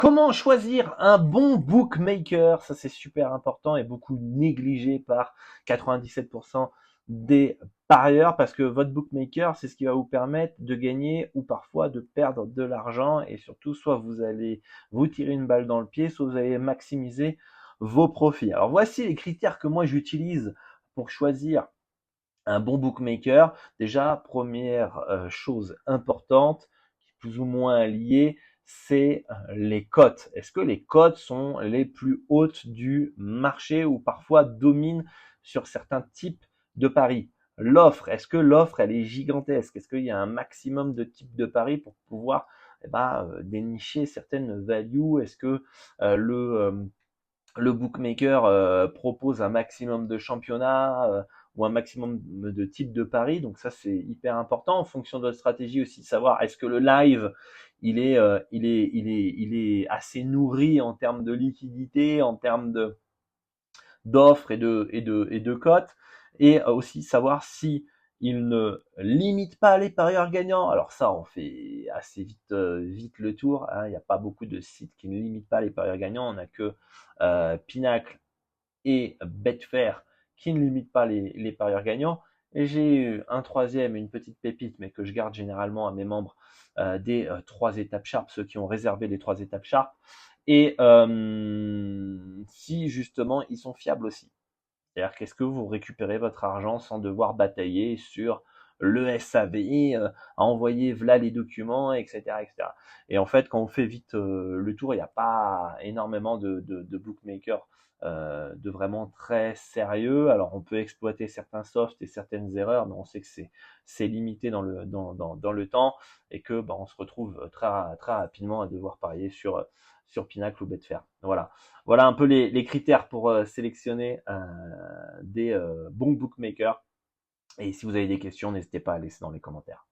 Comment choisir un bon bookmaker? Ça, c'est super important et beaucoup négligé par 97% des parieurs parce que votre bookmaker, c'est ce qui va vous permettre de gagner ou parfois de perdre de l'argent et surtout, soit vous allez vous tirer une balle dans le pied, soit vous allez maximiser vos profits. Alors, voici les critères que moi j'utilise pour choisir un bon bookmaker. Déjà, première chose importante, plus ou moins liée, c'est les cotes. Est-ce que les cotes sont les plus hautes du marché ou parfois dominent sur certains types de paris? L'offre, est-ce que l'offre elle est gigantesque? Est-ce qu'il y a un maximum de types de paris pour pouvoir dénicher certaines values? Est-ce que le bookmaker propose un maximum de championnats ou un maximum de types de paris. Donc ça, c'est hyper important en fonction de votre stratégie aussi, savoir est-ce que le live, il est assez nourri en termes de liquidité, en termes d'offres et de cotes, et aussi savoir si il ne limite pas les parieurs gagnants. Alors ça, on fait assez vite le tour. Hein. Il n'y a pas beaucoup de sites qui ne limitent pas les parieurs gagnants. On n'a que Pinacle et Betfair qui ne limitent pas les parieurs gagnants. Et j'ai eu un troisième, une petite pépite, mais que je garde généralement à mes membres des 3 étapes Sharp, ceux qui ont réservé les 3 étapes Sharp. Et si justement ils sont fiables aussi. C'est-à-dire qu'est-ce que vous récupérez votre argent sans devoir batailler sur le SAV, à envoyer v'là les documents, etc., etc. Et en fait, quand on fait vite le tour, il n'y a pas énormément de bookmakers de vraiment très sérieux. Alors, on peut exploiter certains softs et certaines erreurs, mais on sait que c'est limité dans le temps et que on se retrouve très rapidement à devoir parier sur Pinacle ou Betfair. Voilà un peu les critères pour sélectionner des bons bookmakers. Et si vous avez des questions, n'hésitez pas à laisser dans les commentaires.